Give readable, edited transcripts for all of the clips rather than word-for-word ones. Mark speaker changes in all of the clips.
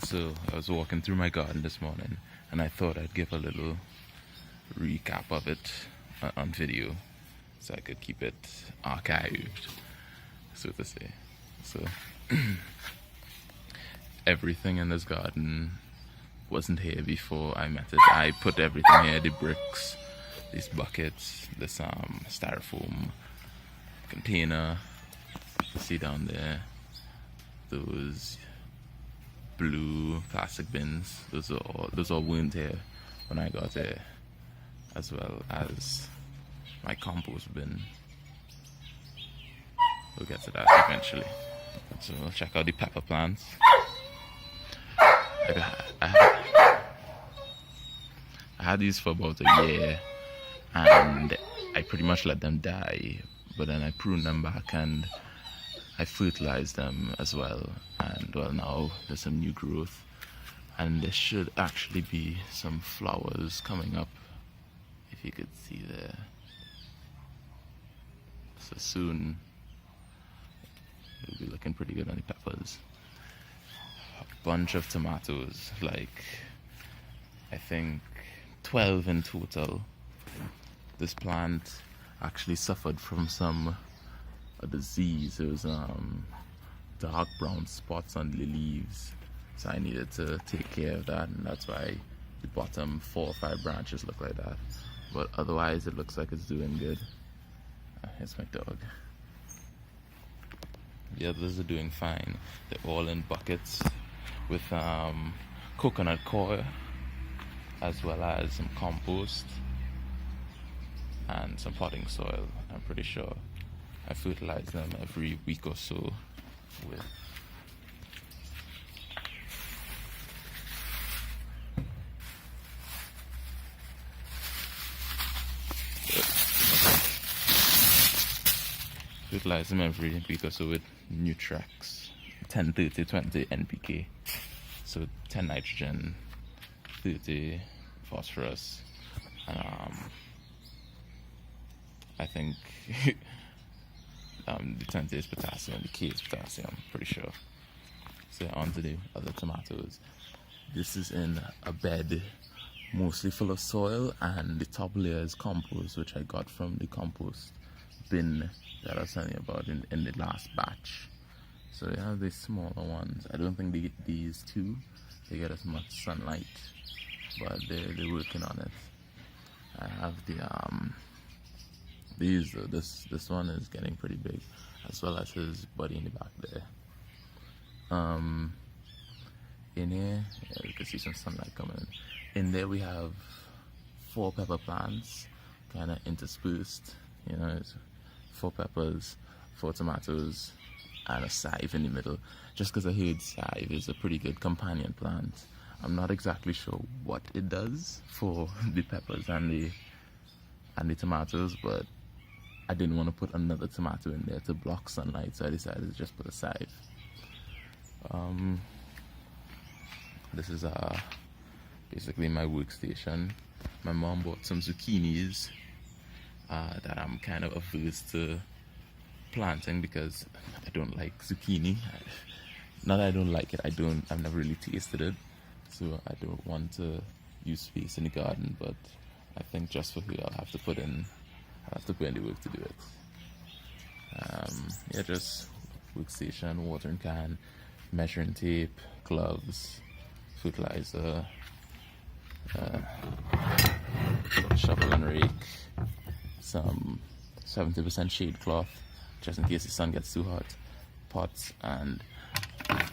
Speaker 1: So I was walking through my garden this morning, and I thought I'd give a little recap of it on video, so I could keep it archived, so to say. So everything in this garden wasn't here before I met it. I put everything here: the bricks, these buckets, this styrofoam container. You see down there, those blue plastic bins. Those all weren't here when I got here, as well as my compost bin. We'll get to that eventually. So we'll check out the pepper plants. I had these for about a year, and I pretty much let them die, but then I pruned them back and I fertilized them as well, and well, now there's some new growth, and there should actually be some flowers coming up, if you could see there. So soon it'll be looking pretty good on the peppers. A bunch of tomatoes, like I think 12 in total. This plant actually suffered from a disease. It was dark brown spots on the leaves, so I needed to take care of that, and that's why the bottom 4 or 5 branches look like that. But otherwise it looks like it's doing good. Here's my dog. The others are doing fine. They're all in buckets with coconut coir, as well as some compost and some potting soil. I'm pretty sure I fertilize them every week or so with Nutrex 10 30 20 NPK. So 10 nitrogen, 30 phosphorus, and I think the 20 is potassium, the K is potassium, pretty sure. So on to the other tomatoes. This is in a bed mostly full of soil, and the top layer is compost, which I got from the compost bin that I was telling you about in the last batch. So they have these smaller ones. I don't think they get these two. They get as much sunlight, but they're working on it. I have the these this one is getting pretty big, as well as his buddy in the back there. In here, yeah, you can see some sunlight coming in. In there we have 4 pepper plants, kind of interspersed. You know, it's 4 peppers, 4 tomatoes, and a chive in the middle. Just because I heard chive is a pretty good companion plant. I'm not exactly sure what it does for the peppers and the tomatoes, but I didn't want to put another tomato in there to block sunlight, so I decided to just put a chive. This is basically my workstation. My mom bought some zucchinis that I'm kind of averse to planting because I don't like zucchini. Not that I don't like it, I've never really tasted it, so I don't want to use space in the garden, but I think just for here I'll have to put in the work to do it. Yeah, just workstation, watering can, measuring tape, gloves, fertilizer, shovel and rake, some 70% shade cloth just in case the sun gets too hot, pots, and a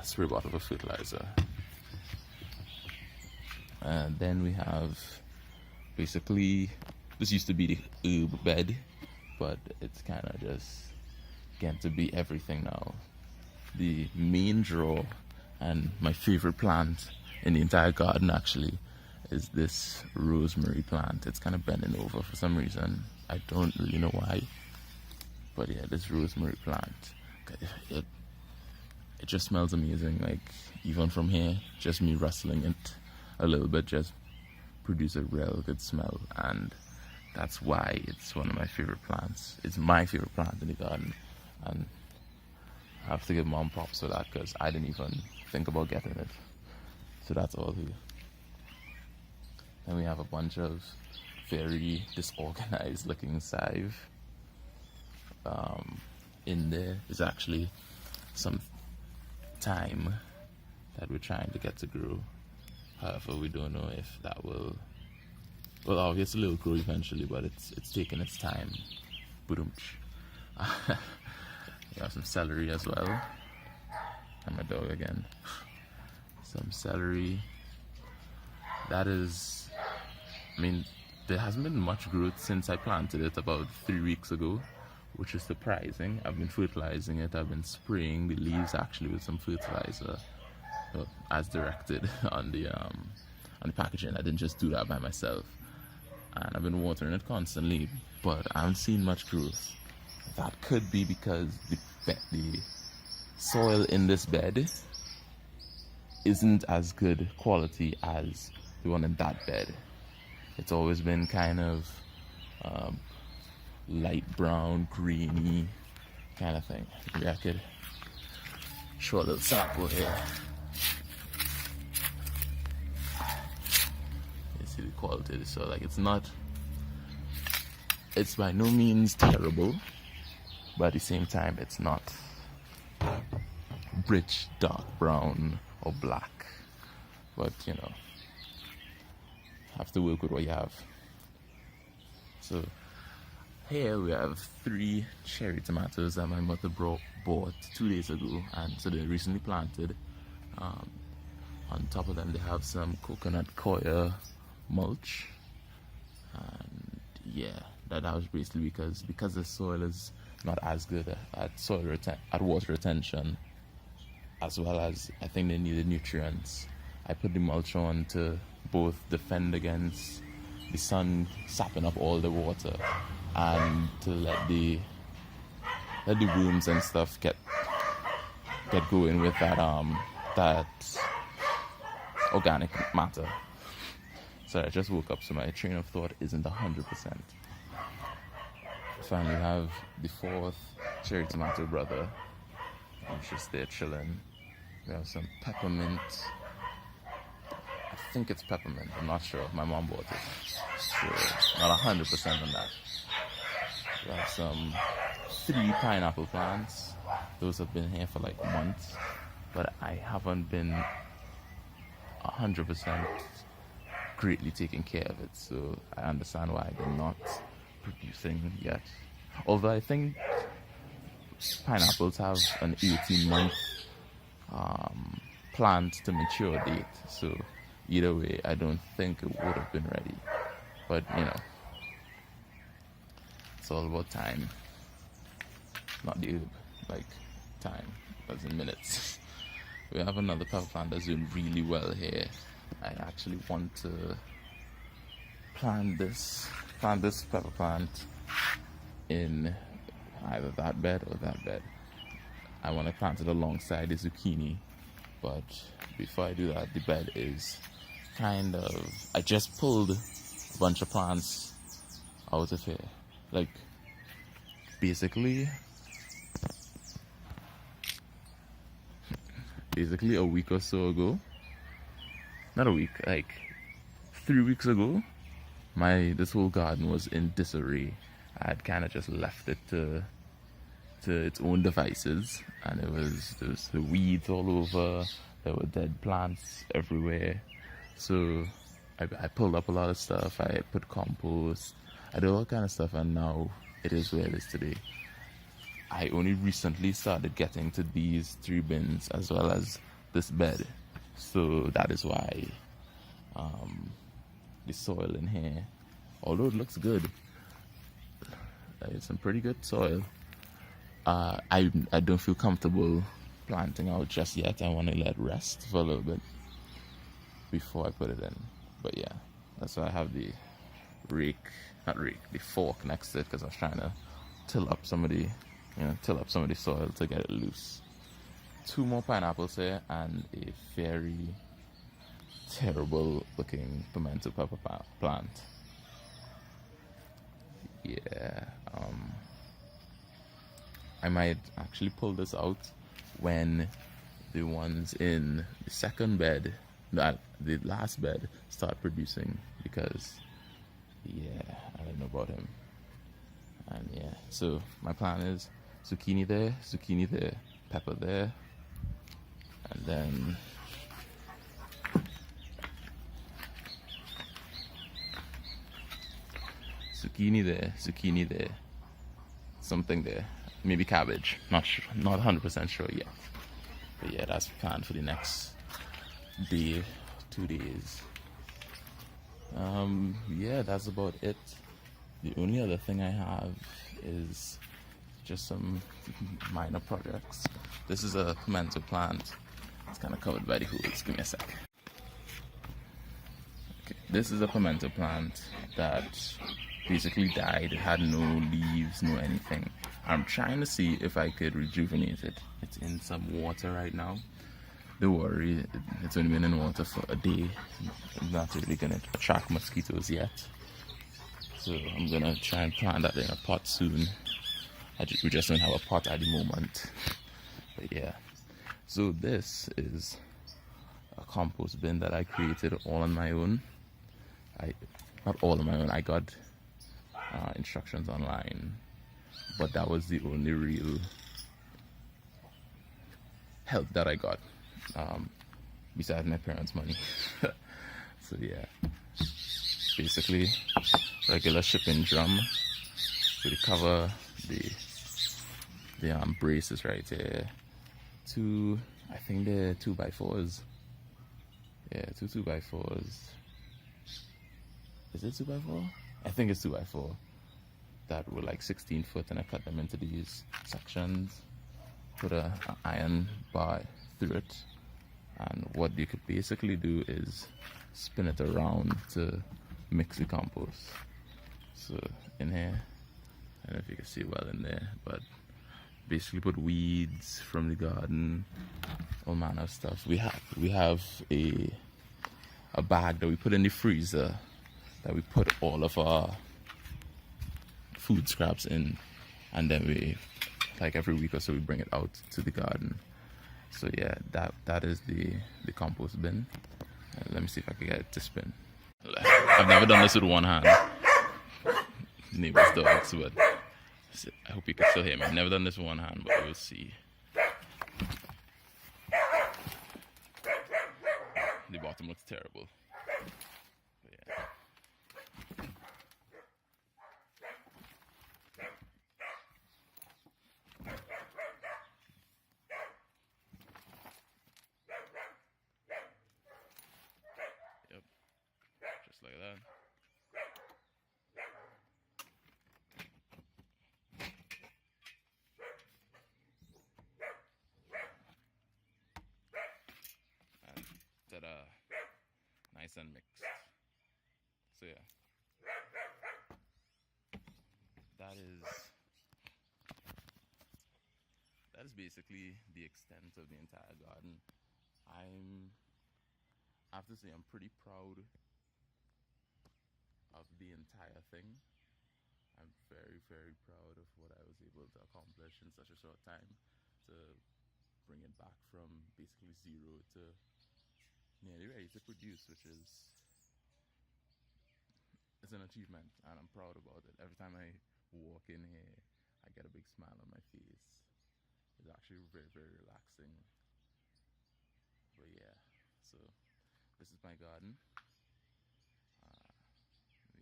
Speaker 1: spray bottle of fertilizer. And then we have basically, this used to be the herb bed, but it's kind of just getting to be everything now. The main draw and my favorite plant in the entire garden actually is this rosemary plant. It's kind of bending over for some reason. I don't really know why, but yeah, this rosemary plant, it just smells amazing. Like, even from here, just me rustling it a little bit just produce a real good smell, and that's why it's one of my favorite plants. It's my favorite plant in the garden, and I have to give mom props for that because I didn't even think about getting it. So that's all here. Then we have a bunch of very disorganized looking scythe. In there is actually some thyme that we're trying to get to grow. However, we don't know if that will. Well, obviously it'll grow eventually, but it's taking its time. Boom. We have some celery as well. And my dog again. Some celery. That is, I mean, there hasn't been much growth since I planted it about 3 weeks ago, which is surprising. I've been fertilizing it. I've been spraying the leaves actually with some fertilizer, as directed on the packaging. I didn't just do that by myself, and I've been watering it constantly, but I haven't seen much growth. That could be because the soil in this bed isn't as good quality as the one in that bed. It's always been kind of light brown, greeny kind of thing. Maybe I could show a little sample here. You see the quality of the soil. Like, it's by no means terrible, but at the same time it's not rich dark brown or black. But have to work with what you have. So here we have 3 cherry tomatoes that my mother bought 2 days ago, and so they're recently planted. On top of them they have some coconut coir mulch, and yeah, that was basically because the soil is not as good at water retention, as well as I think they needed nutrients. I put the mulch on to both defend against the sun sapping up all the water, and to let the worms and stuff get going with that organic matter. Sorry, I just woke up, so my train of thought isn't 100%. Finally, have the 4th cherry tomato brother, which is there chilling. We have some peppermint. I think it's peppermint. I'm not sure. My mom bought it, so not 100% on that. We have some 3 pineapple plants. Those have been here for like months, but I haven't been 100% greatly taking care of it, so I understand why they're not producing yet. Although I think pineapples have an 18-month plant to mature date, so either way I don't think it would have been ready. But it's all about time, not the herb, like time as in minutes. We have another pepper plant that's doing really well here. I actually want to plant this pepper plant in either that bed or that bed. I want to plant it alongside the zucchini, but before I do that, the bed is I just pulled a bunch of plants out of here, like basically a week or so ago. Not a week, like 3 weeks ago, this whole garden was in disarray. I had kind of just left it to its own devices, and there was the weeds all over. There were dead plants everywhere. So I pulled up a lot of stuff. I put compost. I did all kind of stuff, and now it is where it is today. I only recently started getting to these 3 bins as well as this bed, so that is why the soil in here, although it looks good, it's some pretty good soil. I don't feel comfortable planting out just yet. I want to let it rest for a little bit before I put it in. But yeah, that's why I have the fork next to it, because I was trying to till up some of the soil to get it loose. 2 more pineapples here, and a very terrible looking pimento pepper plant. Yeah, I might actually pull this out when the ones in the second bed, the last bed, start producing. Because yeah, I don't know about him. And yeah, so my plan is zucchini there, pepper there, and then zucchini there, something there, maybe cabbage. Not sure, not 100% sure yet. But yeah, that's planned for the next day, 2 days. Yeah, that's about it. The only other thing I have is just some minor projects. This is a pimento plant. It's kind of covered by the hoods. Give me a sec. Okay, this is a pimento plant that basically died. It had no leaves, no anything. I'm trying to see if I could rejuvenate it. It's in some water right now. Don't worry, it's only been in water for a day. It's not really gonna attract mosquitoes yet. So I'm gonna try and plant that in a pot soon. We just don't have a pot at the moment. But yeah. So this is a compost bin that I created all on my own. Not all on my own. I got instructions online, but that was the only real help that I got, besides my parents' money. So yeah, basically regular shipping drum with the cover, the braces right here. I think they're 2x4s. Yeah, two 2x4s. Is it 2x4? I think it's 2x4. That were like 16 foot, and I cut them into these sections. Put an iron bar through it, and what you could basically do is spin it around to mix the compost. So in here, I don't know if you can see well in there, but basically put weeds from the garden, all manner of stuff. We have a bag that we put in the freezer that we put all of our food scraps in, and then we, like every week or so, we bring it out to the garden. So yeah, that is the compost bin. Let me see if I can get it to spin. I've never done this with one hand. Neighbor's dogs, but I hope you can still hear me. I've never done this with one hand, but we'll see. The bottom looks terrible. But yeah. Yep, just like that. And ta-da, nice and mixed. So yeah, that is basically the extent of the entire garden. I have to say I'm pretty proud of the entire thing. I'm very, very proud of what I was able to accomplish in such a short time, to bring it back from basically zero to nearly ready to produce, which is it's an achievement, and I'm proud about it. Every time I walk in here, I get a big smile on my face. It's actually very, very relaxing. But yeah, so this is my garden.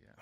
Speaker 1: Yeah.